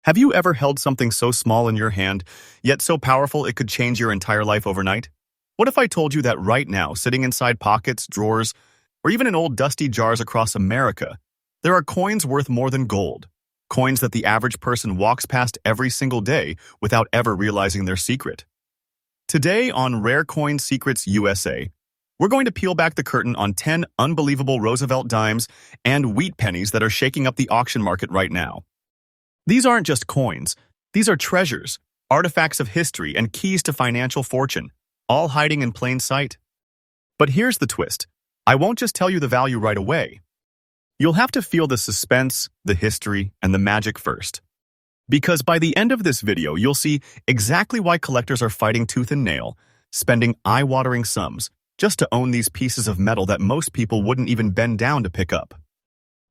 Have you ever held something so small in your hand, yet so powerful it could change your entire life overnight? What if I told you that right now, sitting inside pockets, drawers, or even in old dusty jars across America, there are coins worth more than gold? Coins that the average person walks past every single day without ever realizing their secret. Today on Rare Coin Secrets USA, we're going to peel back the curtain on 10 unbelievable Roosevelt dimes and wheat pennies that are shaking up the auction market right now. These aren't just coins. These are treasures, artifacts of history, and keys to financial fortune, all hiding in plain sight. But here's the twist. I won't just tell you the value right away. You'll have to feel the suspense, the history, and the magic first. Because by the end of this video, you'll see exactly why collectors are fighting tooth and nail, spending eye-watering sums just to own these pieces of metal that most people wouldn't even bend down to pick up.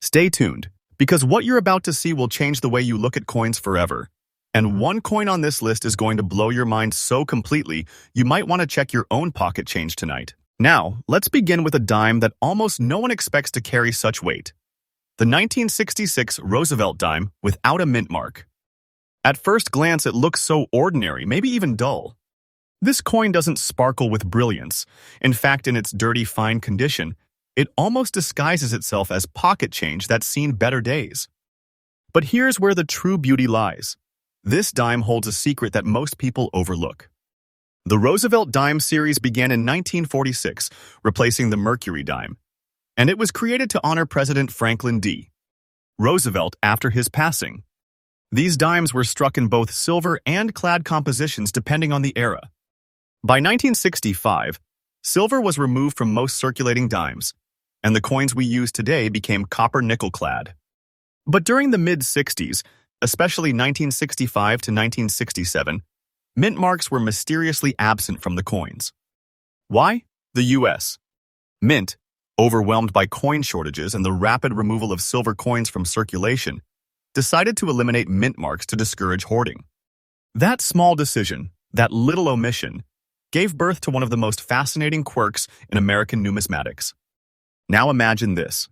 Stay tuned, because what you're about to see will change the way you look at coins forever. And one coin on this list is going to blow your mind so completely, you might want to check your own pocket change tonight. Now, let's begin with a dime that almost no one expects to carry such weight. The 1966 Roosevelt dime without a mint mark. At first glance, it looks so ordinary, maybe even dull. This coin doesn't sparkle with brilliance. In fact, in its dirty, fine condition, it almost disguises itself as pocket change that's seen better days. But here's where the true beauty lies. This dime holds a secret that most people overlook. The Roosevelt dime series began in 1946, replacing the Mercury dime, and it was created to honor President Franklin D. Roosevelt after his passing. These dimes were struck in both silver and clad compositions depending on the era. By 1965, silver was removed from most circulating dimes, and the coins we use today became copper-nickel clad. But during the mid-60s, especially 1965 to 1967, mint marks were mysteriously absent from the coins. Why? The U.S. Mint, overwhelmed by coin shortages and the rapid removal of silver coins from circulation, decided to eliminate mint marks to discourage hoarding. That small decision, that little omission, gave birth to one of the most fascinating quirks in American numismatics. Now imagine this.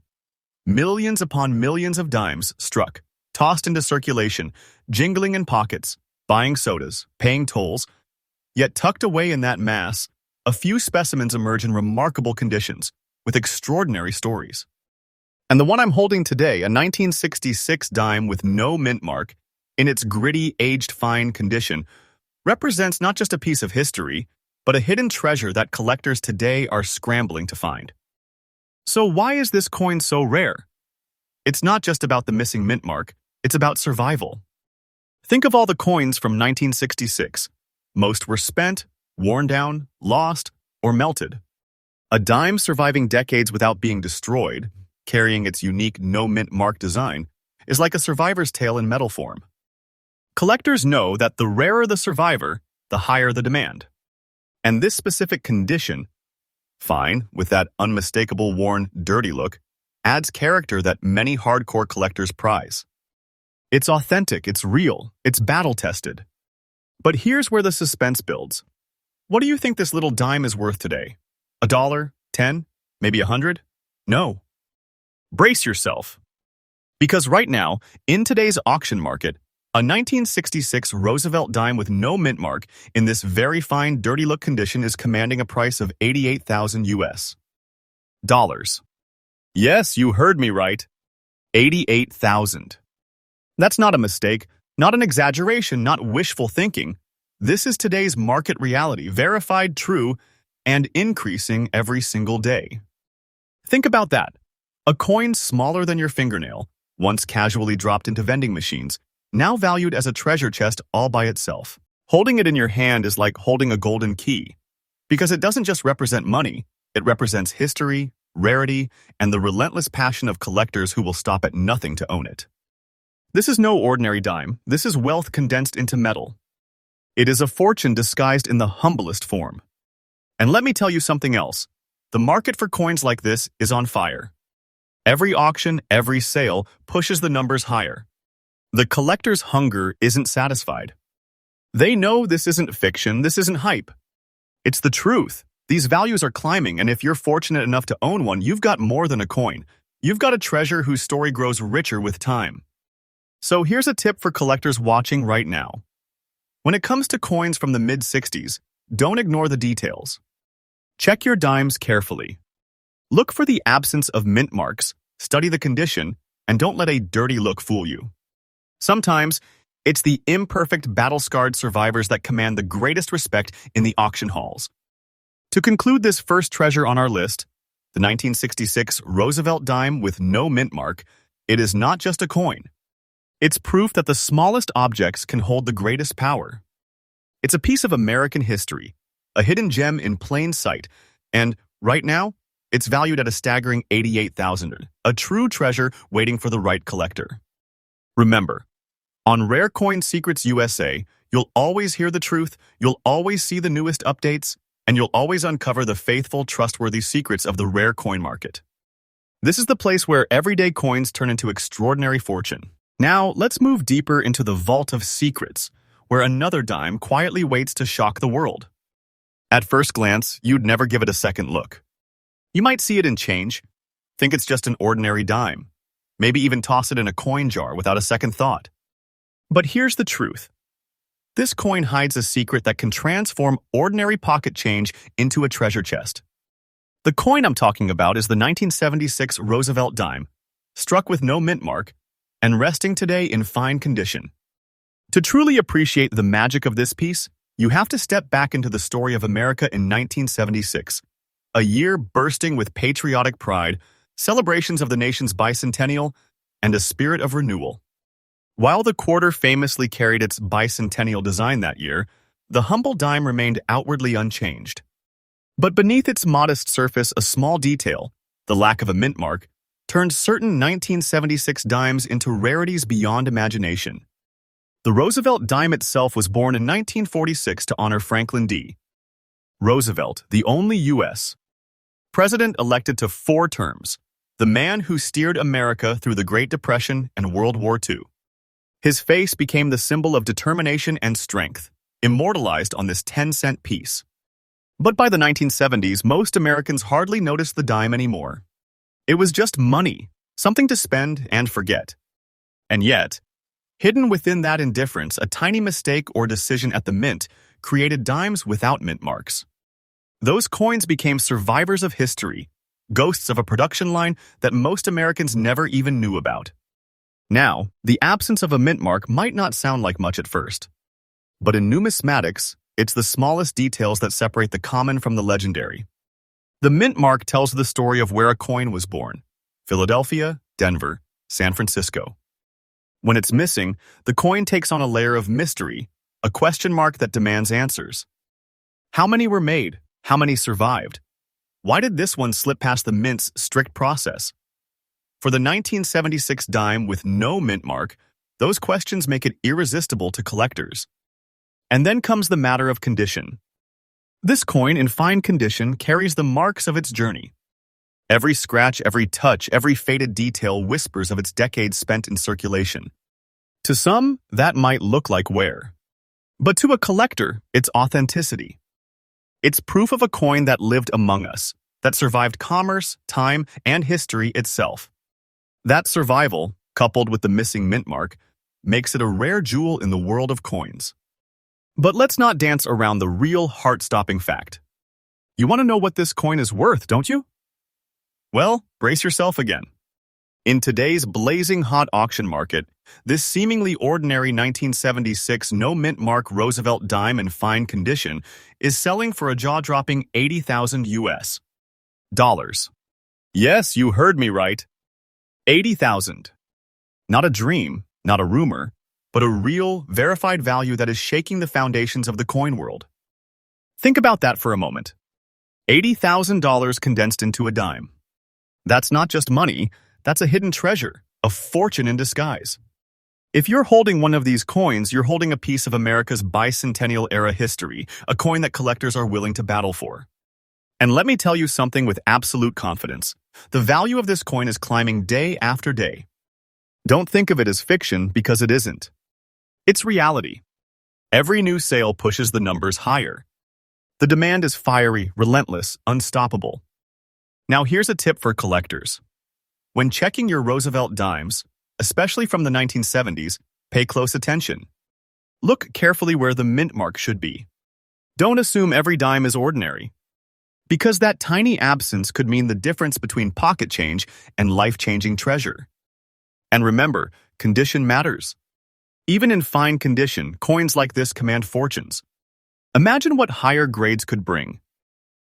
Millions upon millions of dimes struck, tossed into circulation, jingling in pockets, buying sodas, paying tolls. Yet tucked away in that mass, a few specimens emerge in remarkable conditions, with extraordinary stories. And the one I'm holding today, a 1966 dime with no mint mark, in its gritty, aged fine condition, represents not just a piece of history, but a hidden treasure that collectors today are scrambling to find. So why is this coin so rare? It's not just about the missing mint mark, it's about survival. Think of all the coins from 1966. Most were spent, worn down, lost, or melted. A dime surviving decades without being destroyed, carrying its unique no-mint mark design, is like a survivor's tale in metal form. Collectors know that the rarer the survivor, the higher the demand. And this specific condition, fine, with that unmistakable worn, dirty look, adds character that many hardcore collectors prize. It's authentic, it's real, it's battle-tested. But here's where the suspense builds. What do you think this little dime is worth today? $1, 10, maybe 100? No. Brace yourself. Because right now, in today's auction market, a 1966 Roosevelt dime with no mint mark in this very fine, dirty look condition is commanding a price of $88,000 US. Dollars. Yes, you heard me right. $88,000. That's not a mistake, not an exaggeration, not wishful thinking. This is today's market reality, verified, true, and increasing every single day. Think about that. A coin smaller than your fingernail, once casually dropped into vending machines, now valued as a treasure chest all by itself. Holding it in your hand is like holding a golden key, because it doesn't just represent money, it represents history, rarity, and the relentless passion of collectors who will stop at nothing to own it. This is no ordinary dime. This is wealth condensed into metal. It is a fortune disguised in the humblest form. And let me tell you something else. The market for coins like this is on fire. Every auction, every sale pushes the numbers higher. The collector's hunger isn't satisfied. They know this isn't fiction, this isn't hype. It's the truth. These values are climbing, and if you're fortunate enough to own one, you've got more than a coin. You've got a treasure whose story grows richer with time. So here's a tip for collectors watching right now. When it comes to coins from the mid-60s, don't ignore the details. Check your dimes carefully. Look for the absence of mint marks, study the condition, and don't let a dirty look fool you. Sometimes, it's the imperfect battle-scarred survivors that command the greatest respect in the auction halls. To conclude this first treasure on our list, the 1966 Roosevelt dime with no mint mark, it is not just a coin. It's proof that the smallest objects can hold the greatest power. It's a piece of American history, a hidden gem in plain sight, and right now, it's valued at a staggering $88,000, a true treasure waiting for the right collector. Remember, on Rare Coin Secrets USA, you'll always hear the truth, you'll always see the newest updates, and you'll always uncover the faithful, trustworthy secrets of the rare coin market. This is the place where everyday coins turn into extraordinary fortune. Now, let's move deeper into the vault of secrets, where another dime quietly waits to shock the world. At first glance, you'd never give it a second look. You might see it in change, think it's just an ordinary dime, maybe even toss it in a coin jar without a second thought. But here's the truth. This coin hides a secret that can transform ordinary pocket change into a treasure chest. The coin I'm talking about is the 1976 Roosevelt dime, struck with no mint mark, and resting today in fine condition. To truly appreciate the magic of this piece, you have to step back into the story of America in 1976, a year bursting with patriotic pride, celebrations of the nation's bicentennial, and a spirit of renewal. While the quarter famously carried its bicentennial design that year, the humble dime remained outwardly unchanged. But beneath its modest surface, a small detail, the lack of a mint mark, turned certain 1976 dimes into rarities beyond imagination. The Roosevelt dime itself was born in 1946 to honor Franklin D. Roosevelt, the only U.S. president elected to 4 terms, the man who steered America through the Great Depression and World War II. His face became the symbol of determination and strength, immortalized on this 10-cent piece. But by the 1970s, most Americans hardly noticed the dime anymore. It was just money, something to spend and forget. And yet, hidden within that indifference, a tiny mistake or decision at the mint created dimes without mint marks. Those coins became survivors of history, ghosts of a production line that most Americans never even knew about. Now, the absence of a mint mark might not sound like much at first. But in numismatics, it's the smallest details that separate the common from the legendary. The mint mark tells the story of where a coin was born: Philadelphia, Denver, San Francisco. When it's missing, the coin takes on a layer of mystery, a question mark that demands answers. How many were made? How many survived? Why did this one slip past the mint's strict process? For the 1976 dime with no mint mark, those questions make it irresistible to collectors. And then comes the matter of condition. This coin in fine condition carries the marks of its journey. Every scratch, every touch, every faded detail whispers of its decades spent in circulation. To some, that might look like wear. But to a collector, it's authenticity. It's proof of a coin that lived among us, that survived commerce, time, and history itself. That survival, coupled with the missing mint mark, makes it a rare jewel in the world of coins. But let's not dance around the real heart-stopping fact. You want to know what this coin is worth, don't you? Well, brace yourself again. In today's blazing hot auction market, this seemingly ordinary 1976 no-mint mark Roosevelt dime in fine condition is selling for a jaw-dropping $80,000 US dollars. Yes, you heard me right. $80,000. Not a dream, not a rumor, but a real, verified value that is shaking the foundations of the coin world. Think about that for a moment. $80,000 condensed into a dime. That's not just money, that's a hidden treasure, a fortune in disguise. If you're holding one of these coins, you're holding a piece of America's bicentennial-era history, a coin that collectors are willing to battle for. And let me tell you something with absolute confidence. The value of this coin is climbing day after day. Don't think of it as fiction, because it isn't. It's reality. Every new sale pushes the numbers higher. The demand is fiery, relentless, unstoppable. Now here's a tip for collectors. When checking your Roosevelt dimes, especially from the 1970s, pay close attention. Look carefully where the mint mark should be. Don't assume every dime is ordinary, because that tiny absence could mean the difference between pocket change and life-changing treasure. And remember, condition matters. Even in fine condition, coins like this command fortunes. Imagine what higher grades could bring.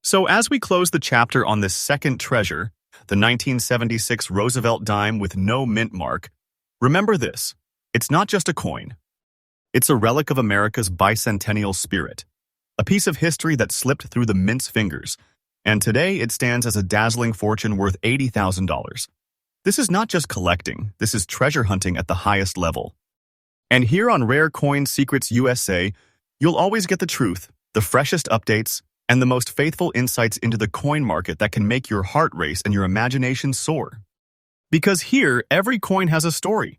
So as we close the chapter on this second treasure, the 1976 Roosevelt dime with no mint mark, remember this: it's not just a coin. It's a relic of America's bicentennial spirit, a piece of history that slipped through the mint's fingers, and today it stands as a dazzling fortune worth $80,000. This is not just collecting, this is treasure hunting at the highest level. And here on Rare Coin Secrets USA, you'll always get the truth, the freshest updates, and the most faithful insights into the coin market that can make your heart race and your imagination soar. Because here, every coin has a story,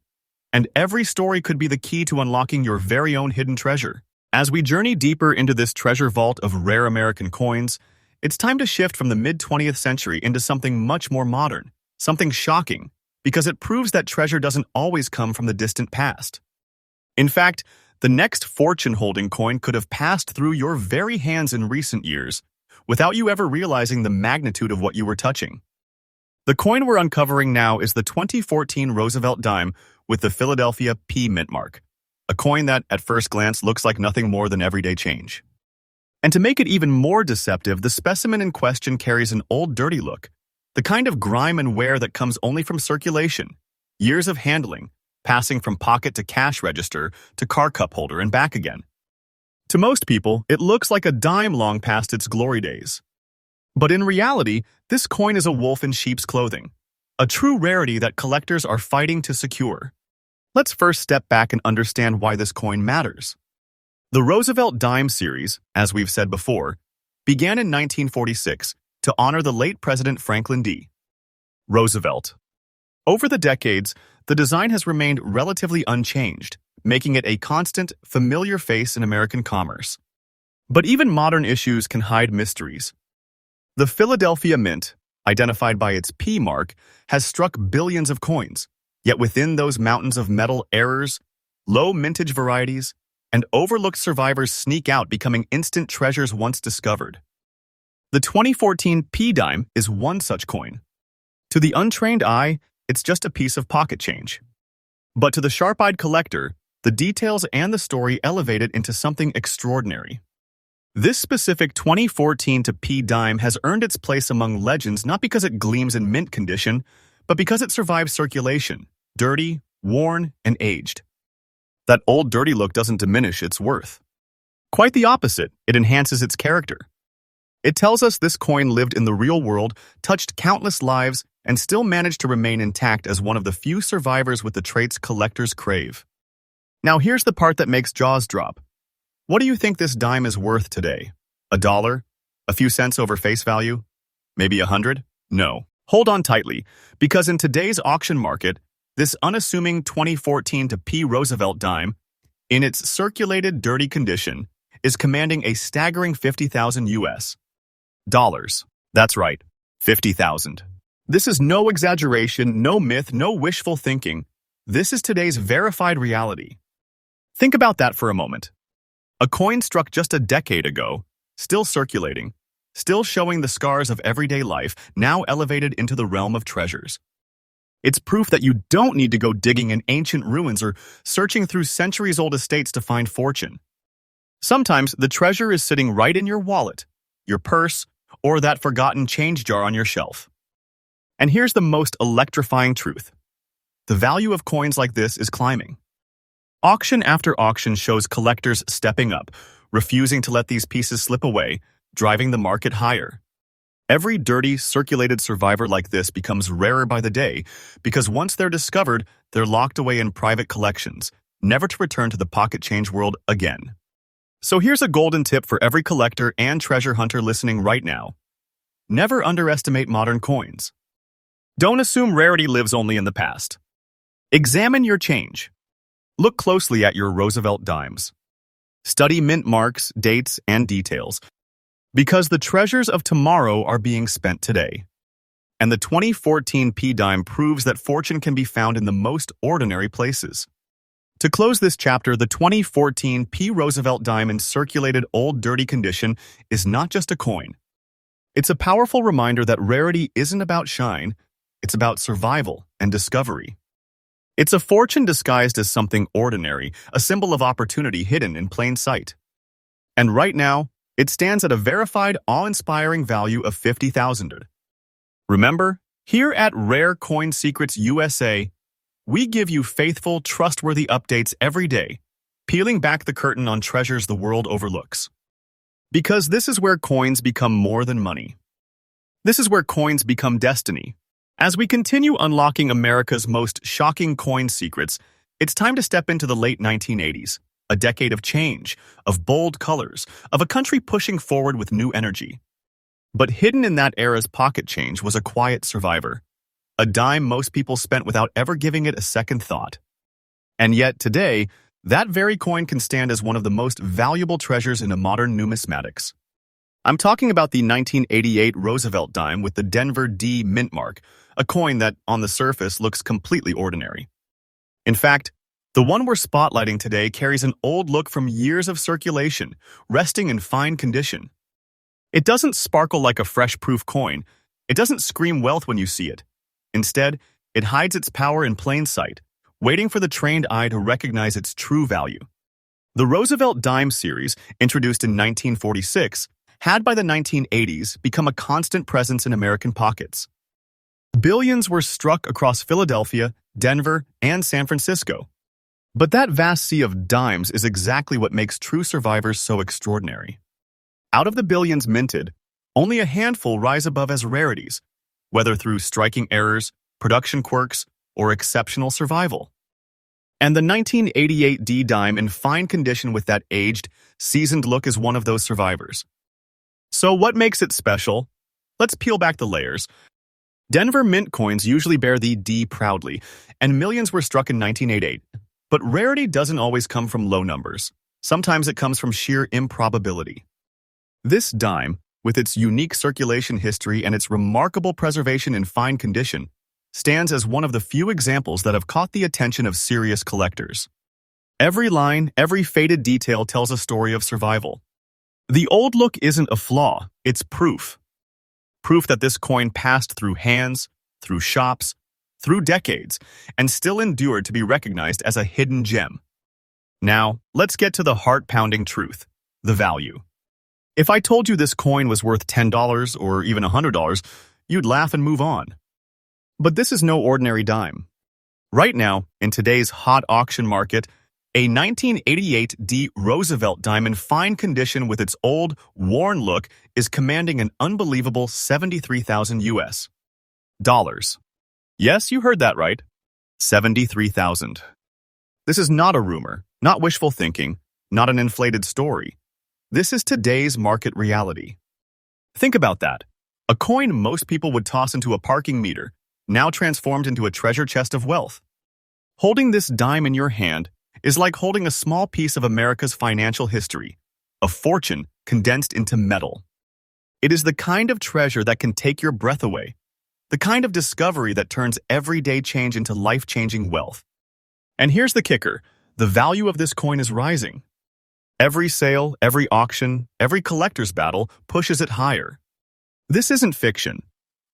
and every story could be the key to unlocking your very own hidden treasure. As we journey deeper into this treasure vault of rare American coins, it's time to shift from the mid-20th century into something much more modern, something shocking, because it proves that treasure doesn't always come from the distant past. In fact, the next fortune-holding coin could have passed through your very hands in recent years without you ever realizing the magnitude of what you were touching. The coin we're uncovering now is the 2014 Roosevelt dime with the Philadelphia P mint mark, a coin that, at first glance, looks like nothing more than everyday change. And to make it even more deceptive, the specimen in question carries an old, dirty look, the kind of grime and wear that comes only from circulation, years of handling, passing from pocket to cash register to car cup holder and back again. To most people, it looks like a dime long past its glory days. But in reality, this coin is a wolf in sheep's clothing, a true rarity that collectors are fighting to secure. Let's first step back and understand why this coin matters. The Roosevelt dime series, as we've said before, began in 1946 to honor the late President Franklin D. Roosevelt. Over the decades, the design has remained relatively unchanged, making it a constant, familiar face in American commerce. But even modern issues can hide mysteries. The Philadelphia Mint, identified by its P mark, has struck billions of coins, yet within those mountains of metal errors, low mintage varieties, and overlooked survivors sneak out, becoming instant treasures once discovered. The 2014 P dime is one such coin. To the untrained eye, it's just a piece of pocket change. But to the sharp-eyed collector, the details and the story elevate it into something extraordinary. This specific 2014 to P dime has earned its place among legends not because it gleams in mint condition, but because it survives circulation, dirty, worn, and aged. That old dirty look doesn't diminish its worth. Quite the opposite, it enhances its character. It tells us this coin lived in the real world, touched countless lives, and still managed to remain intact as one of the few survivors with the traits collectors crave. Now here's the part that makes jaws drop. What do you think this dime is worth today? $1? A few cents over face value? Maybe 100? No. Hold on tightly, because in today's auction market, this unassuming 2014 to P Roosevelt dime, in its circulated dirty condition, is commanding a staggering $50,000 US dollars. That's right, 50,000. This is no exaggeration, no myth, no wishful thinking. This is today's verified reality. Think about that for a moment. A coin struck just a decade ago, still circulating, still showing the scars of everyday life, now elevated into the realm of treasures. It's proof that you don't need to go digging in ancient ruins or searching through centuries-old estates to find fortune. Sometimes the treasure is sitting right in your wallet, your purse, or that forgotten change jar on your shelf. And here's the most electrifying truth. The value of coins like this is climbing. Auction after auction shows collectors stepping up, refusing to let these pieces slip away, driving the market higher. Every dirty, circulated survivor like this becomes rarer by the day because once they're discovered, they're locked away in private collections, never to return to the pocket change world again. So here's a golden tip for every collector and treasure hunter listening right now. Never underestimate modern coins. Don't assume rarity lives only in the past. Examine your change. Look closely at your Roosevelt dimes. Study mint marks, dates, and details, because the treasures of tomorrow are being spent today. And the 2014 P dime proves that fortune can be found in the most ordinary places. To close this chapter, the 2014 P Roosevelt dime in circulated old dirty condition is not just a coin. It's a powerful reminder that rarity isn't about shine, it's about survival and discovery. It's a fortune disguised as something ordinary, a symbol of opportunity hidden in plain sight. And right now, it stands at a verified, awe-inspiring value of $50,000. Remember, here at Rare Coin Secrets USA, we give you faithful, trustworthy updates every day, peeling back the curtain on treasures the world overlooks. Because this is where coins become more than money. This is where coins become destiny. As we continue unlocking America's most shocking coin secrets, it's time to step into the late 1980s, a decade of change, of bold colors, of a country pushing forward with new energy. But hidden in that era's pocket change was a quiet survivor, a dime most people spent without ever giving it a second thought. And yet today, that very coin can stand as one of the most valuable treasures in a modern numismatics. I'm talking about the 1988 Roosevelt dime with the Denver D mint mark, a coin that, on the surface, looks completely ordinary. In fact, the one we're spotlighting today carries an old look from years of circulation, resting in fine condition. It doesn't sparkle like a fresh-proof coin. It doesn't scream wealth when you see it. Instead, it hides its power in plain sight, waiting for the trained eye to recognize its true value. The Roosevelt dime series, introduced in 1946, had by the 1980s become a constant presence in American pockets. Billions were struck across Philadelphia, Denver, and San Francisco. But that vast sea of dimes is exactly what makes true survivors so extraordinary. Out of the billions minted, only a handful rise above as rarities, whether through striking errors, production quirks, or exceptional survival. And the 1988 D dime in fine condition with that aged, seasoned look is one of those survivors. So what makes it special? Let's peel back the layers. Denver mint coins usually bear the D proudly, and millions were struck in 1988. But rarity doesn't always come from low numbers. Sometimes it comes from sheer improbability. This dime, with its unique circulation history and its remarkable preservation in fine condition, stands as one of the few examples that have caught the attention of serious collectors. Every line, every faded detail tells a story of survival. The old look isn't a flaw, it's proof. Proof that this coin passed through hands, through shops, through decades, and still endured to be recognized as a hidden gem. Now, let's get to the heart-pounding truth, the value. If I told you this coin was worth $10 or even $100, you'd laugh and move on. But this is no ordinary dime. Right now, in today's hot auction market, a 1988 D Roosevelt dime in fine condition with its old, worn look is commanding an unbelievable $73,000 US dollars. Yes, you heard that right. $73,000. This is not a rumor, not wishful thinking, not an inflated story. This is today's market reality. Think about that. A coin most people would toss into a parking meter, now transformed into a treasure chest of wealth. Holding this dime in your hand is like holding a small piece of America's financial history, a fortune condensed into metal. It is the kind of treasure that can take your breath away, the kind of discovery that turns everyday change into life-changing wealth. And here's the kicker, the value of this coin is rising. Every sale, every auction, every collector's battle pushes it higher. This isn't fiction.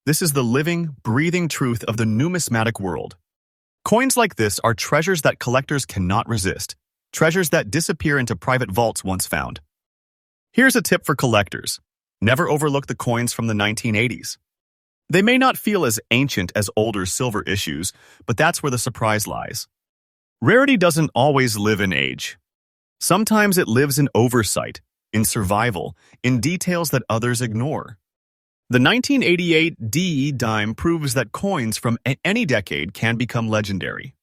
This is the living, breathing truth of the numismatic world. Coins like this are treasures that collectors cannot resist, treasures that disappear into private vaults once found. Here's a tip for collectors. Never overlook the coins from the 1980s. They may not feel as ancient as older silver issues, but that's where the surprise lies. Rarity doesn't always live in age. Sometimes it lives in oversight, in survival, in details that others ignore. The 1988 D dime proves that coins from any decade can become legendary.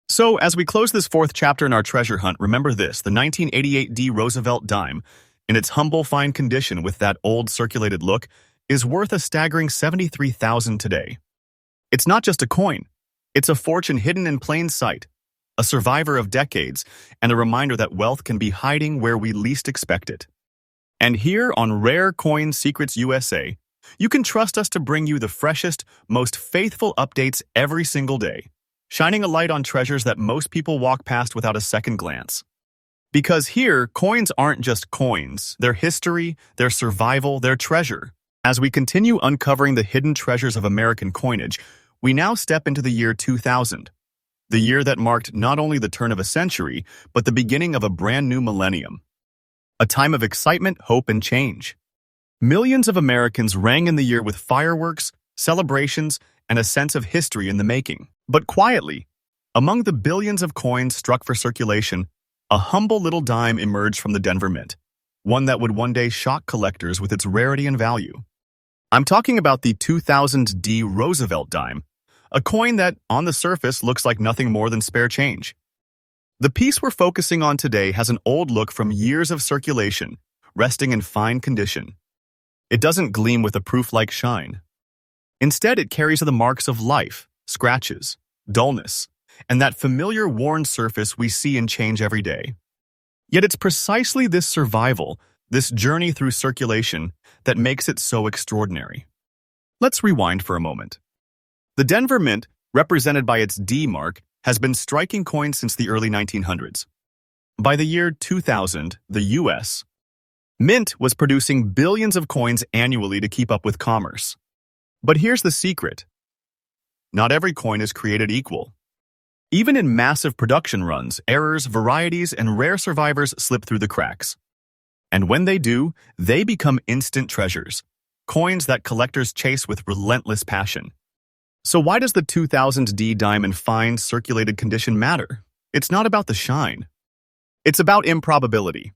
So, as we close this fourth chapter in our treasure hunt, remember this, the 1988 D Roosevelt dime, in its humble, fine condition with that old circulated look, is worth a staggering $73,000 today. It's not just a coin. It's a fortune hidden in plain sight, a survivor of decades, and a reminder that wealth can be hiding where we least expect it. And here on Rare Coin Secrets USA, you can trust us to bring you the freshest, most faithful updates every single day, shining a light on treasures that most people walk past without a second glance. Because here, coins aren't just coins, they're history, their survival, their treasure. As we continue uncovering the hidden treasures of American coinage, we now step into the year 2000, the year that marked not only the turn of a century, but the beginning of a brand new millennium. A time of excitement, hope, and change. Millions of Americans rang in the year with fireworks, celebrations, and a sense of history in the making. But quietly, among the billions of coins struck for circulation, a humble little dime emerged from the Denver Mint, one that would one day shock collectors with its rarity and value. I'm talking about the 2000 Roosevelt dime, a coin that, on the surface, looks like nothing more than spare change. The piece we're focusing on today has an old look from years of circulation, resting in fine condition. It doesn't gleam with a proof-like shine. Instead, it carries the marks of life, scratches, dullness, and that familiar worn surface we see and change every day. Yet it's precisely this survival, this journey through circulation, that makes it so extraordinary. Let's rewind for a moment. The Denver Mint, represented by its D mark, has been striking coins since the early 1900s. By the year 2000, the U.S. Mint was producing billions of coins annually to keep up with commerce. But here's the secret. Not every coin is created equal. Even in massive production runs, errors, varieties, and rare survivors slip through the cracks. And when they do, they become instant treasures, coins that collectors chase with relentless passion. So why does the 2000 dime in fine, circulated condition matter? It's not about the shine. It's about improbability.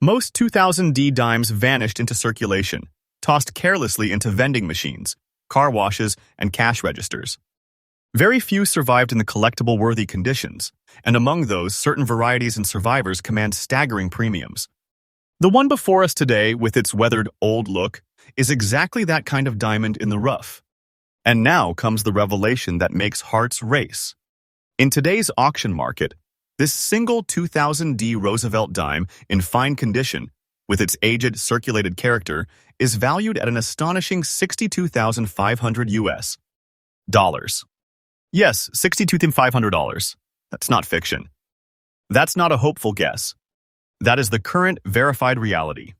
Most 2000 dimes vanished into circulation, tossed carelessly into vending machines, car washes, and cash registers. Very few survived in the collectible-worthy conditions, and among those, certain varieties and survivors command staggering premiums. The one before us today, with its weathered old look, is exactly that kind of diamond in the rough. And now comes the revelation that makes hearts race. In today's auction market, this single 2000 Roosevelt dime in fine condition, with its aged circulated character, is valued at an astonishing $62,500 US dollars. Yes, $62,500. That's not fiction. That's not a hopeful guess. That is the current verified reality.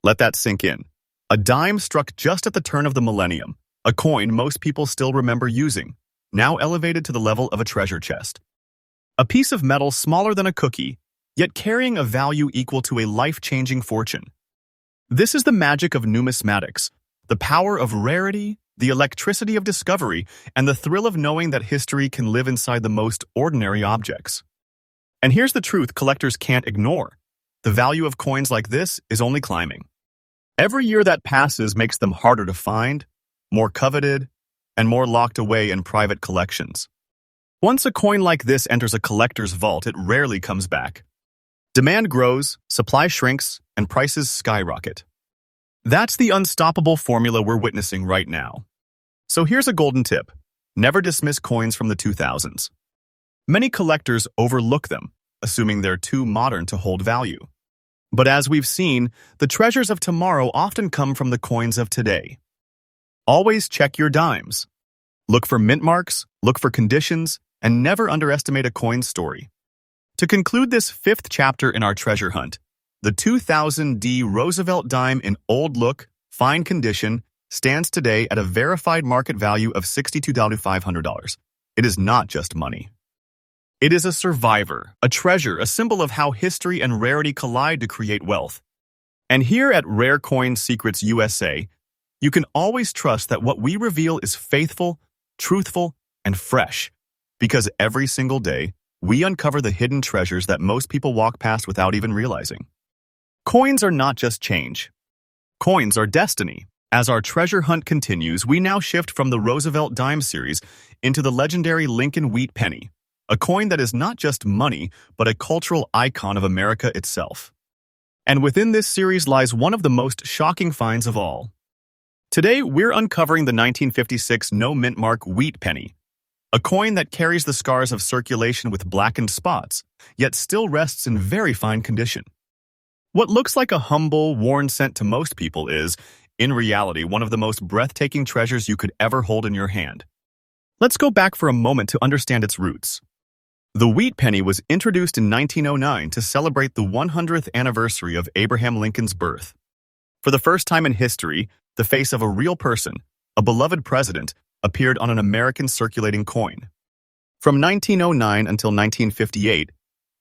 Let that sink in. A dime struck just at the turn of the millennium, a coin most people still remember using, now elevated to the level of a treasure chest. A piece of metal smaller than a cookie, yet carrying a value equal to a life-changing fortune. This is the magic of numismatics, the power of rarity, the electricity of discovery, and the thrill of knowing that history can live inside the most ordinary objects. And here's the truth collectors can't ignore. The value of coins like this is only climbing. Every year that passes makes them harder to find, more coveted, and more locked away in private collections. Once a coin like this enters a collector's vault, it rarely comes back. Demand grows, supply shrinks, and prices skyrocket. That's the unstoppable formula we're witnessing right now. So here's a golden tip. Never dismiss coins from the 2000s. Many collectors overlook them, assuming they're too modern to hold value. But as we've seen, the treasures of tomorrow often come from the coins of today. Always check your dimes. Look for mint marks, look for conditions, and never underestimate a coin's story. To conclude this fifth chapter in our treasure hunt, the 2000 Roosevelt dime in old look, fine condition, stands today at a verified market value of $62,500. It is not just money. It is a survivor, a treasure, a symbol of how history and rarity collide to create wealth. And here at Rare Coin Secrets USA, you can always trust that what we reveal is faithful, truthful, and fresh, because every single day, we uncover the hidden treasures that most people walk past without even realizing. Coins are not just change. Coins are destiny. As our treasure hunt continues, we now shift from the Roosevelt dime series into the legendary Lincoln wheat penny, a coin that is not just money, but a cultural icon of America itself. And within this series lies one of the most shocking finds of all. Today, we're uncovering the 1956 no-mint mark wheat penny, a coin that carries the scars of circulation with blackened spots, yet still rests in very fine condition. What looks like a humble, worn cent to most people is, In reality, one of the most breathtaking treasures you could ever hold in your hand. Let's go back for a moment to understand its roots. The wheat penny was introduced in 1909 to celebrate the 100th anniversary of Abraham Lincoln's birth. For the first time in history, the face of a real person, a beloved president, appeared on an American circulating coin. From 1909 until 1958,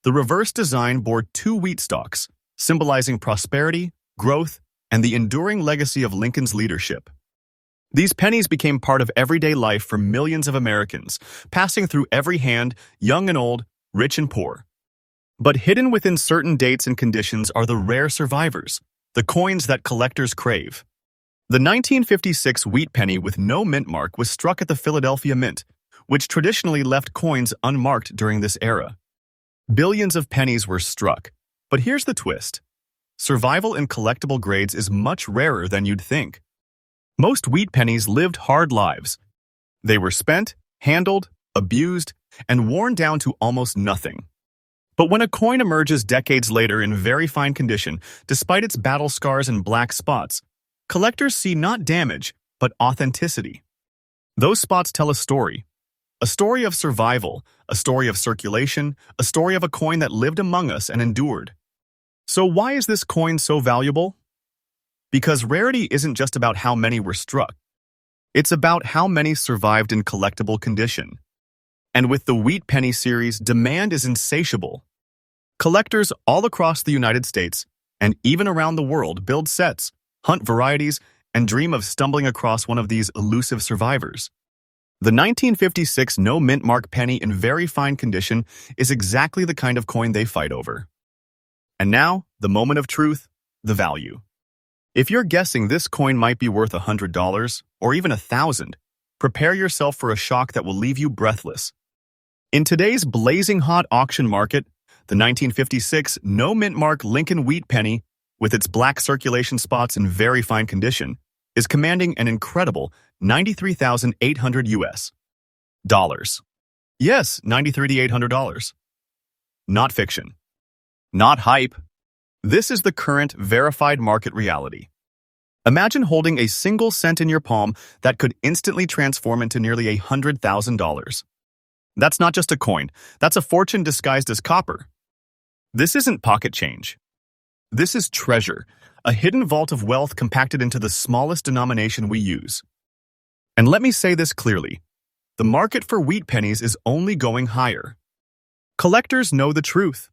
the reverse design bore two wheat stalks, symbolizing prosperity, growth, and the enduring legacy of Lincoln's leadership. These pennies became part of everyday life for millions of Americans, passing through every hand, young and old, rich and poor. But hidden within certain dates and conditions are the rare survivors, the coins that collectors crave. The 1956 wheat penny with no mint mark was struck at the Philadelphia Mint, which traditionally left coins unmarked during this era. Billions of pennies were struck, but here's the twist. Survival in collectible grades is much rarer than you'd think. Most wheat pennies lived hard lives. They were spent, handled, abused, and worn down to almost nothing. But when a coin emerges decades later in very fine condition, despite its battle scars and black spots, collectors see not damage, but authenticity. Those spots tell a story of survival, a story of circulation, a story of a coin that lived among us and endured. So why is this coin so valuable? Because rarity isn't just about how many were struck. It's about how many survived in collectible condition. And with the wheat penny series, demand is insatiable. Collectors all across the United States, and even around the world, build sets, hunt varieties, and dream of stumbling across one of these elusive survivors. The 1956 no mint mark penny in very fine condition is exactly the kind of coin they fight over. And now, the moment of truth, the value. If you're guessing this coin might be worth $100 or even $1,000, prepare yourself for a shock that will leave you breathless. In today's blazing hot auction market, the 1956 no mint mark Lincoln wheat penny, with its black circulation spots in very fine condition, is commanding an incredible $93,800 US dollars. Yes, $93,800. Not fiction. Not hype. This is the current verified market reality. Imagine holding a single cent in your palm that could instantly transform into nearly $100,000. That's not just a coin. That's a fortune disguised as copper. This isn't pocket change. This is treasure, a hidden vault of wealth compacted into the smallest denomination we use. And let me say this clearly. The market for wheat pennies is only going higher. Collectors know the truth.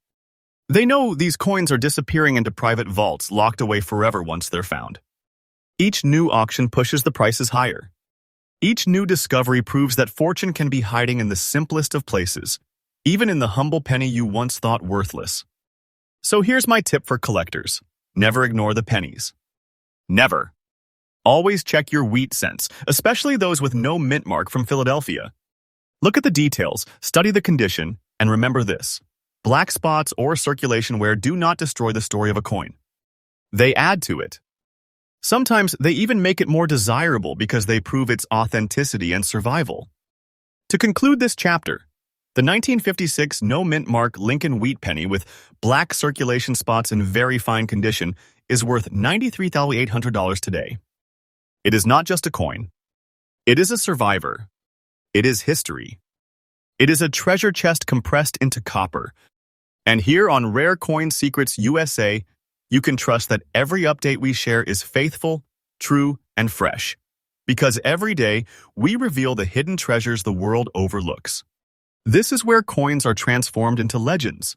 They know these coins are disappearing into private vaults locked away forever once they're found. Each new auction pushes the prices higher. Each new discovery proves that fortune can be hiding in the simplest of places, even in the humble penny you once thought worthless. So here's my tip for collectors. Never ignore the pennies. Never. Always check your wheat cents, especially those with no mint mark from Philadelphia. Look at the details, study the condition, and remember this. Black spots or circulation wear do not destroy the story of a coin. They add to it. Sometimes they even make it more desirable because they prove its authenticity and survival. To conclude this chapter, the 1956 no mint mark Lincoln wheat penny with black circulation spots in very fine condition is worth $93,800 today. It is not just a coin. It is a survivor. It is history. It is a treasure chest compressed into copper. And here on Rare Coin Secrets USA, you can trust that every update we share is faithful, true, and fresh. Because every day, we reveal the hidden treasures the world overlooks. This is where coins are transformed into legends.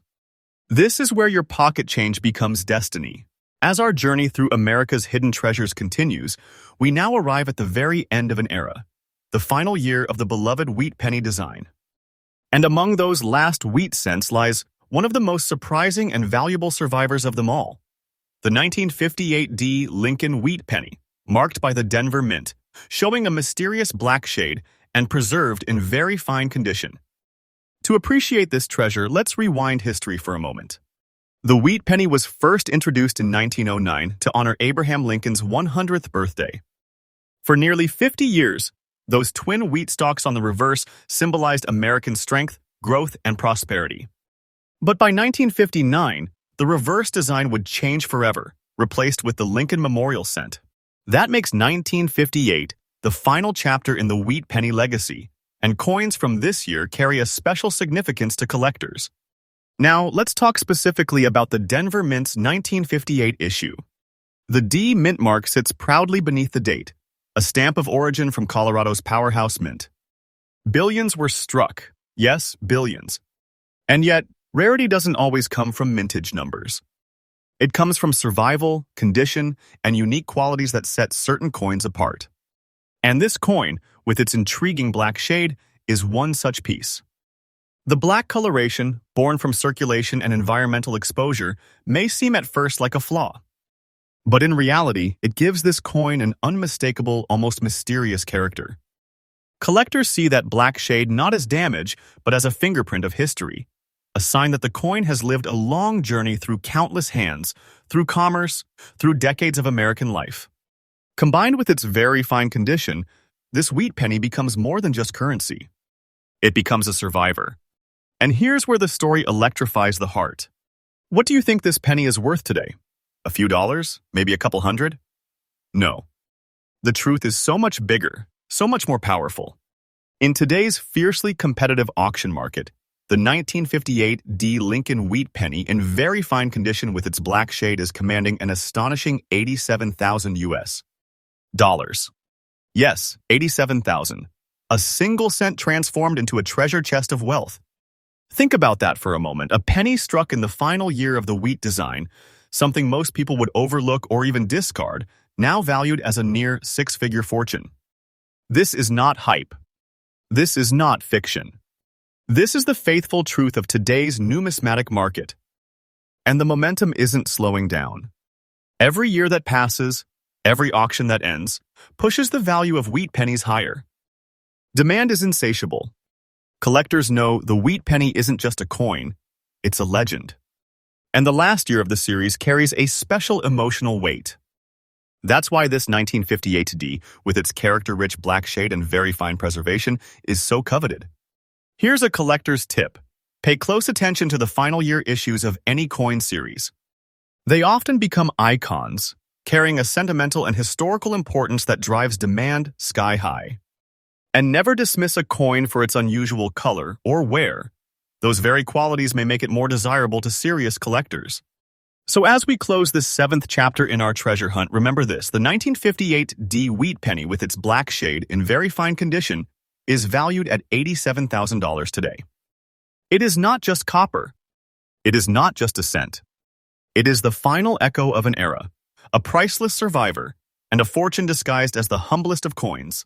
This is where your pocket change becomes destiny. As our journey through America's hidden treasures continues, we now arrive at the very end of an era, the final year of the beloved wheat penny design. And among those last wheat cents lies one of the most surprising and valuable survivors of them all, the 1958 D Lincoln wheat penny, marked by the Denver Mint, showing a mysterious black shade and preserved in very fine condition. To appreciate this treasure, let's rewind history for a moment. The wheat penny was first introduced in 1909 to honor Abraham Lincoln's 100th birthday. For nearly 50 years, those twin wheat stalks on the reverse symbolized American strength, growth, and prosperity. But by 1959, the reverse design would change forever, replaced with the Lincoln Memorial cent. That makes 1958 the final chapter in the wheat penny legacy, and coins from this year carry a special significance to collectors. Now, let's talk specifically about the Denver Mint's 1958 issue. The D mint mark sits proudly beneath the date, a stamp of origin from Colorado's powerhouse mint. Billions were struck. Yes, billions. And yet, rarity doesn't always come from mintage numbers. It comes from survival, condition, and unique qualities that set certain coins apart. And this coin, with its intriguing black shade, is one such piece. The black coloration, born from circulation and environmental exposure, may seem at first like a flaw. But in reality, it gives this coin an unmistakable, almost mysterious character. Collectors see that black shade not as damage, but as a fingerprint of history, a sign that the coin has lived a long journey through countless hands, through commerce, through decades of American life. Combined with its very fine condition, this wheat penny becomes more than just currency. It becomes a survivor. And here's where the story electrifies the heart. What do you think this penny is worth today? A few dollars? Maybe a couple hundred? No. The truth is so much bigger, so much more powerful. In today's fiercely competitive auction market, the 1958 D Lincoln wheat penny in very fine condition with its black shade is commanding an astonishing 87,000 US dollars. Yes, 87,000. A single cent transformed into a treasure chest of wealth. Think about that for a moment. A penny struck in the final year of the wheat design, something most people would overlook or even discard, now valued as a near six-figure fortune. This is not hype. This is not fiction. This is the faithful truth of today's numismatic market. And the momentum isn't slowing down. Every year that passes, every auction that ends, pushes the value of wheat pennies higher. Demand is insatiable. Collectors know the wheat penny isn't just a coin, it's a legend. And the last year of the series carries a special emotional weight. That's why this 1958 D, with its character-rich black shade and very fine preservation, is so coveted. Here's a collector's tip. Pay close attention to the final year issues of any coin series. They often become icons, carrying a sentimental and historical importance that drives demand sky high. And never dismiss a coin for its unusual color or wear. Those very qualities may make it more desirable to serious collectors. So as we close this 7th chapter in our treasure hunt, remember this: the 1958 D wheat penny with its black shade in very fine condition is valued at $87,000 today. It is not just copper. It is not just a cent. It is the final echo of an era, a priceless survivor, and a fortune disguised as the humblest of coins.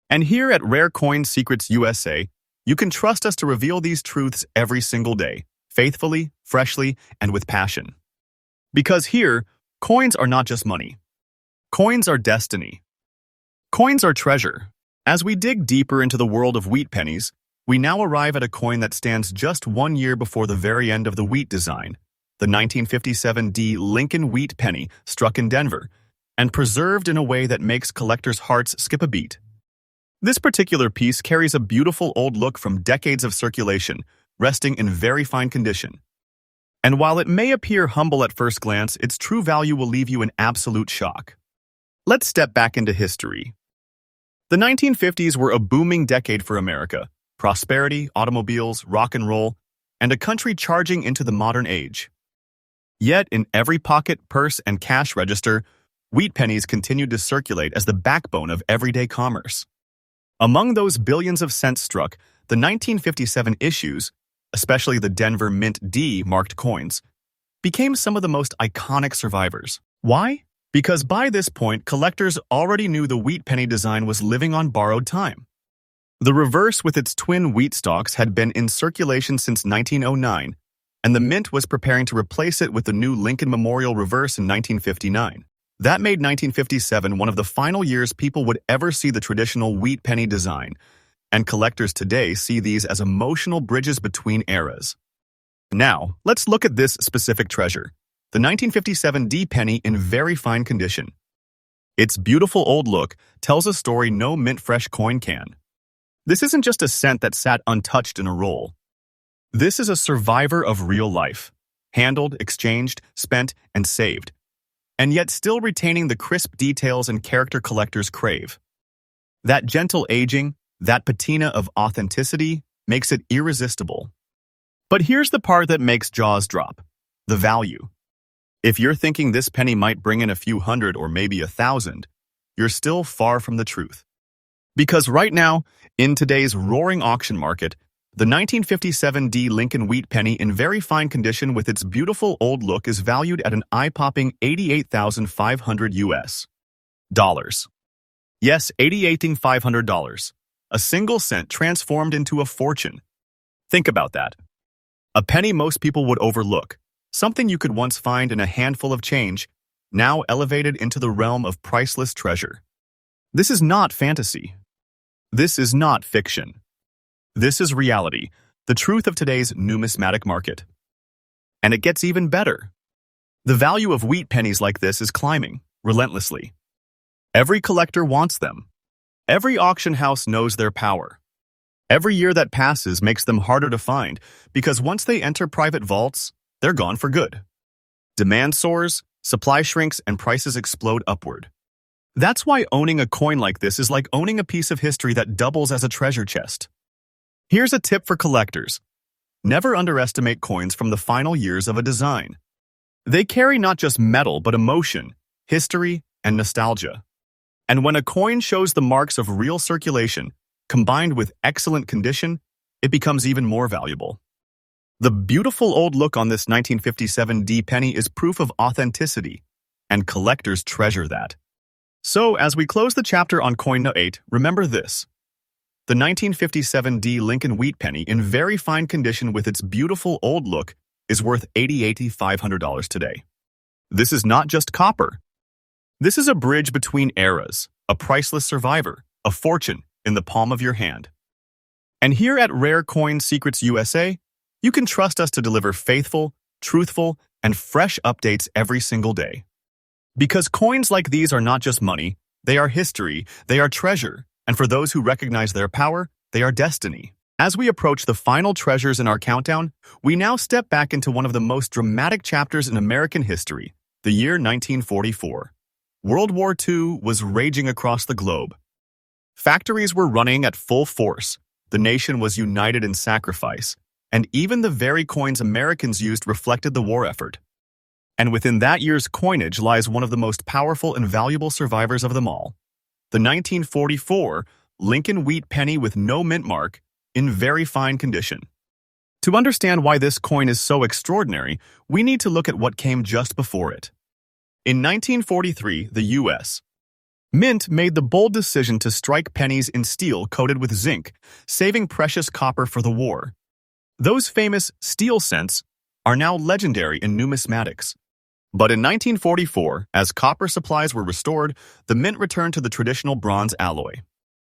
And here at Rare Coin Secrets USA, you can trust us to reveal these truths every single day, faithfully, freshly, and with passion. Because here, coins are not just money. Coins are destiny. Coins are treasure. As we dig deeper into the world of wheat pennies, we now arrive at a coin that stands just 1 year before the very end of the wheat design, the 1957 D Lincoln wheat penny struck in Denver, and preserved in a way that makes collectors' hearts skip a beat. This particular piece carries a beautiful old look from decades of circulation, resting in very fine condition. And while it may appear humble at first glance, its true value will leave you in absolute shock. Let's step back into history. The 1950s were a booming decade for America: prosperity, automobiles, rock and roll, and a country charging into the modern age. Yet, in every pocket, purse, and cash register, wheat pennies continued to circulate as the backbone of everyday commerce. Among those billions of cents struck, the 1957 issues, especially the Denver Mint D marked coins, became some of the most iconic survivors. Why? Because by this point, collectors already knew the wheat penny design was living on borrowed time. The reverse with its twin wheat stalks had been in circulation since 1909, and the mint was preparing to replace it with the new Lincoln Memorial reverse in 1959. That made 1957 one of the final years people would ever see the traditional wheat penny design, and collectors today see these as emotional bridges between eras. Now, let's look at this specific treasure, the 1957 D penny in very fine condition. Its beautiful old look tells a story no mint-fresh coin can. This isn't just a cent that sat untouched in a roll. This is a survivor of real life, handled, exchanged, spent, and saved. and yet still retaining the crisp details and character collectors crave. That gentle aging, that patina of authenticity, makes it irresistible. But here's the part that makes jaws drop: the value. If you're thinking this penny might bring in a few hundred or maybe 1,000, you're still far from the truth. Because right now, in today's roaring auction market, the 1957 D Lincoln wheat penny in very fine condition with its beautiful old look is valued at an eye-popping $88,500 US dollars. Yes, $88,500. A single cent transformed into a fortune. Think about that. A penny most people would overlook, something you could once find in a handful of change, now elevated into the realm of priceless treasure. This is not fantasy. This is not fiction. This is reality, the truth of today's numismatic market. And it gets even better. The value of wheat pennies like this is climbing, relentlessly. Every collector wants them. Every auction house knows their power. Every year that passes makes them harder to find, because once they enter private vaults, they're gone for good. Demand soars, supply shrinks, and prices explode upward. That's why owning a coin like this is like owning a piece of history that doubles as a treasure chest. Here's a tip for collectors. Never underestimate coins from the final years of a design. They carry not just metal, but emotion, history, and nostalgia. And when a coin shows the marks of real circulation, combined with excellent condition, it becomes even more valuable. The beautiful old look on this 1957 D penny is proof of authenticity, and collectors treasure that. So, as we close the chapter on coin No. 8, remember this. The 1957 D Lincoln wheat penny in very fine condition with its beautiful old look is worth $88,500 today. This is not just copper. This is a bridge between eras, a priceless survivor, a fortune in the palm of your hand. And here at Rare Coin Secrets USA, you can trust us to deliver faithful, truthful, and fresh updates every single day. Because coins like these are not just money, they are history, they are treasure, and for those who recognize their power, they are destiny. As we approach the final treasures in our countdown, we now step back into one of the most dramatic chapters in American history, the year 1944. World War II was raging across the globe. Factories were running at full force, the nation was united in sacrifice, and even the very coins Americans used reflected the war effort. And within that year's coinage lies one of the most powerful and valuable survivors of them all. The 1944 Lincoln wheat penny with no mint mark, in very fine condition. To understand why this coin is so extraordinary, we need to look at what came just before it. In 1943, the U.S. Mint made the bold decision to strike pennies in steel coated with zinc, saving precious copper for the war. Those famous steel cents are now legendary in numismatics. But in 1944, as copper supplies were restored, the mint returned to the traditional bronze alloy.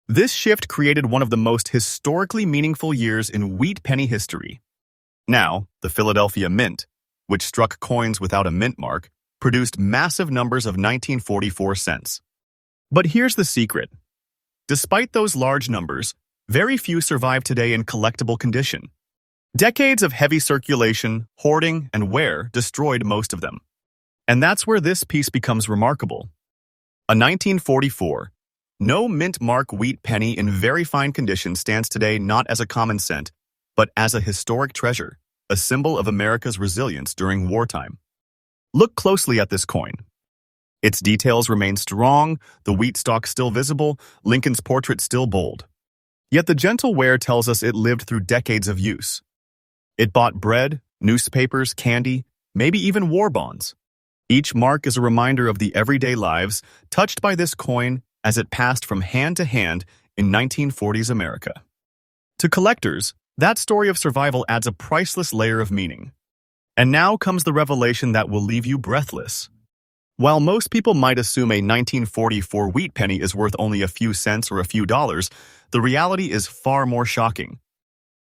This shift created one of the most historically meaningful years in wheat penny history. Now, the Philadelphia Mint, which struck coins without a mint mark, produced massive numbers of 1944 cents. But here's the secret. Despite those large numbers, very few survive today in collectible condition. Decades of heavy circulation, hoarding, and wear destroyed most of them. And that's where this piece becomes remarkable. A 1944, no mint mark wheat penny in very fine condition stands today not as a common cent, but as a historic treasure, a symbol of America's resilience during wartime. Look closely at this coin. Its details remain strong, the wheat stalk still visible, Lincoln's portrait still bold. Yet the gentle wear tells us it lived through decades of use. It bought bread, newspapers, candy, maybe even war bonds. Each mark is a reminder of the everyday lives touched by this coin as it passed from hand to hand in 1940s America. To collectors, that story of survival adds a priceless layer of meaning. And now comes the revelation that will leave you breathless. While most people might assume a 1944 wheat penny is worth only a few cents or a few dollars, the reality is far more shocking.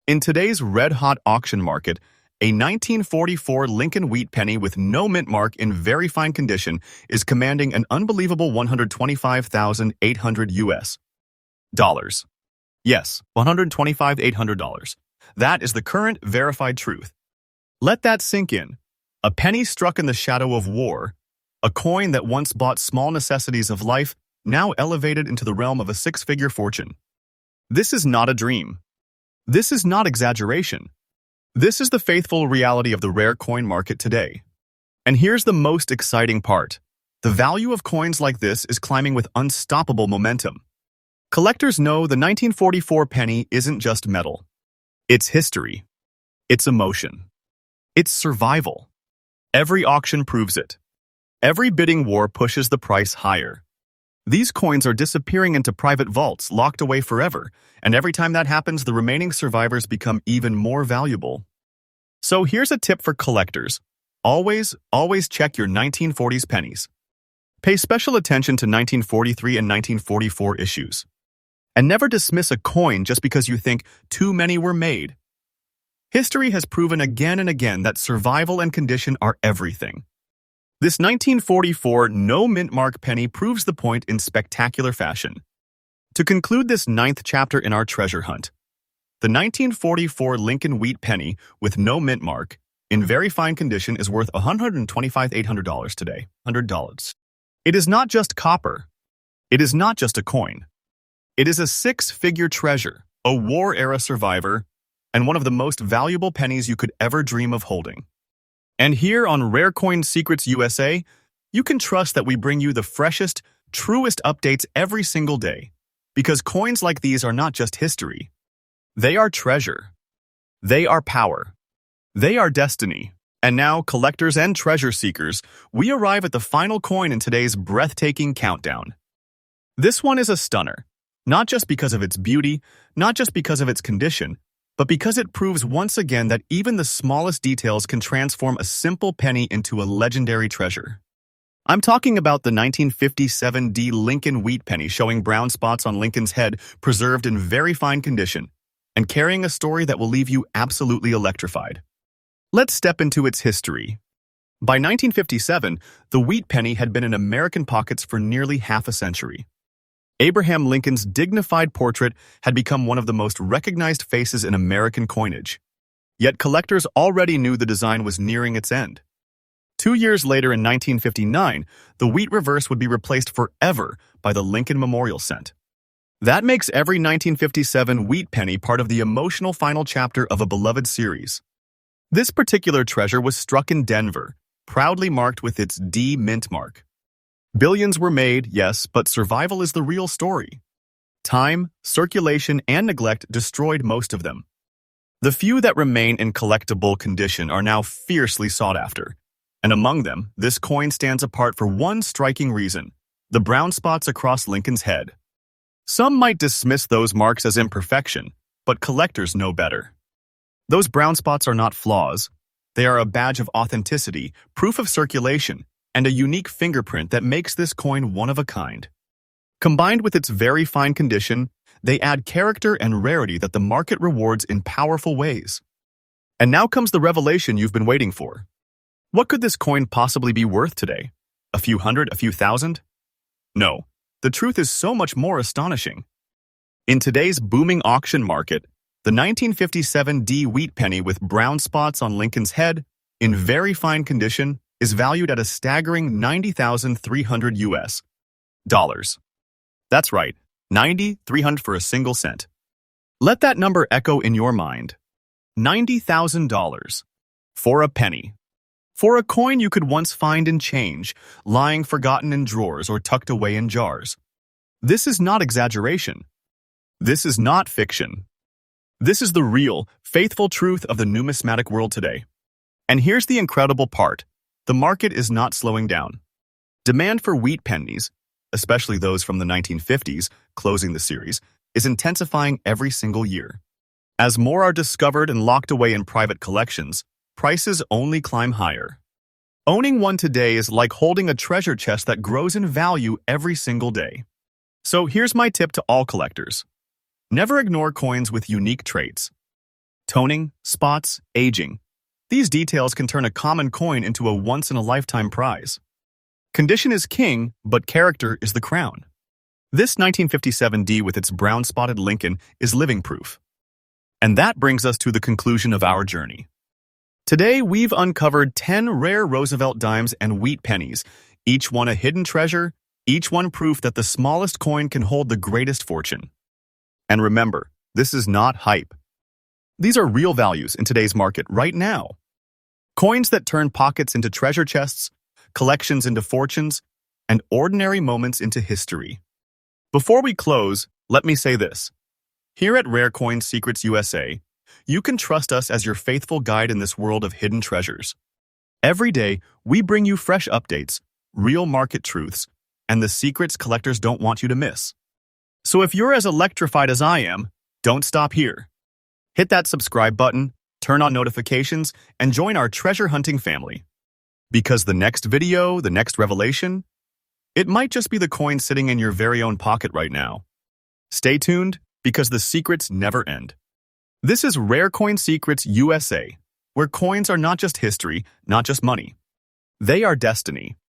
In today's red-hot auction market, a 1944 Lincoln wheat penny with no mint mark in very fine condition is commanding an unbelievable $125,800 US dollars. Yes, $125,800. That is the current verified truth. Let that sink in. A penny struck in the shadow of war, A coin that once bought small necessities of life, now elevated into the realm of a six-figure fortune. This is not a dream. This is not exaggeration. This is the faithful reality of the rare coin market today. And here's the most exciting part. The value of coins like this is climbing with unstoppable momentum. Collectors know the 1944 penny isn't just metal. It's history. It's emotion. It's survival. Every auction proves it. Every bidding war pushes the price higher. These coins are disappearing into private vaults, locked away forever, and every time that happens, the remaining survivors become even more valuable. So here's a tip for collectors. Always check your 1940s pennies. Pay special attention to 1943 and 1944 issues. And never dismiss a coin just because you think too many were made. History has proven again and again that survival and condition are everything. This 1944 no-mint mark penny proves the point in spectacular fashion. To conclude this 9th chapter in our treasure hunt, the 1944 Lincoln wheat penny with no mint mark, in very fine condition, is worth $125,800 today. $100. It is not just copper. It is not just a coin. It is a six-figure treasure, a war-era survivor, and one of the most valuable pennies you could ever dream of holding. And here on Rare Coin Secrets USA, you can trust that we bring you the freshest, truest updates every single day. Because coins like these are not just history. They are treasure. They are power. They are destiny. And now, collectors and treasure seekers, we arrive at the final coin in today's breathtaking countdown. This one is a stunner, not just because of its beauty, not just because of its condition, but because it proves once again that even the smallest details can transform a simple penny into a legendary treasure. I'm talking about the 1957 Lincoln wheat penny showing brown spots on Lincoln's head, preserved in very fine condition, and carrying a story that will leave you absolutely electrified. Let's step into its history. By 1957, the wheat penny had been in American pockets for nearly half a century. Abraham Lincoln's dignified portrait had become one of the most recognized faces in American coinage. Yet collectors already knew the design was nearing its end. 2 years later in 1959, the wheat reverse would be replaced forever by the Lincoln Memorial Cent. That makes every 1957 wheat penny part of the emotional final chapter of a beloved series. This particular treasure was struck in Denver, proudly marked with its D mint mark. Billions were made, yes, but survival is the real story. Time, circulation, and neglect destroyed most of them. The few that remain in collectible condition are now fiercely sought after, and among them, this coin stands apart for one striking reason: the brown spots across Lincoln's head. Some might dismiss those marks as imperfection, but collectors know better. Those brown spots are not flaws. They are a badge of authenticity, proof of circulation, and a unique fingerprint that makes this coin one of a kind. Combined with its very fine condition, they add character and rarity that the market rewards in powerful ways. And now comes the revelation you've been waiting for. What could this coin possibly be worth today? A few hundred, a few thousand? No, the truth is so much more astonishing. In today's booming auction market, the 1957 wheat penny with brown spots on Lincoln's head, in very fine condition, is valued at a staggering $90,300 US dollars. That's right, $90,300 for a single cent. Let that number echo in your mind. $90,000 for a penny. For a coin you could once find in change, lying forgotten in drawers or tucked away in jars. This is not exaggeration. This is not fiction. This is the real, faithful truth of the numismatic world today. And here's the incredible part. The market is not slowing down. Demand for wheat pennies, especially those from the 1950s, closing the series, is intensifying every single year. As more are discovered and locked away in private collections, prices only climb higher. Owning one today is like holding a treasure chest that grows in value every single day. So here's my tip to all collectors. Never ignore coins with unique traits. Toning, spots, aging. These details can turn a common coin into a once-in-a-lifetime prize. Condition is king, but character is the crown. This 1957 with its brown-spotted Lincoln is living proof. And that brings us to the conclusion of our journey. Today, we've uncovered 10 rare Roosevelt dimes and wheat pennies, Each one a hidden treasure, each one proof that the smallest coin can hold the greatest fortune. And remember, this is not hype. These are real values in today's market right now. Coins that turn pockets into treasure chests, collections into fortunes, and ordinary moments into history. Before we close, let me say this. Here at Rare Coin Secrets USA, you can trust us as your faithful guide in this world of hidden treasures. Every day, we bring you fresh updates, real market truths, and the secrets collectors don't want you to miss. So if you're as electrified as I am, don't stop here. Hit that subscribe button, turn on notifications, and join our treasure hunting family. Because the next video, the next revelation, it might just be the coin sitting in your very own pocket right now. Stay tuned, because the secrets never end. This is Rare Coin Secrets USA, where coins are not just history, not just money. They are destiny.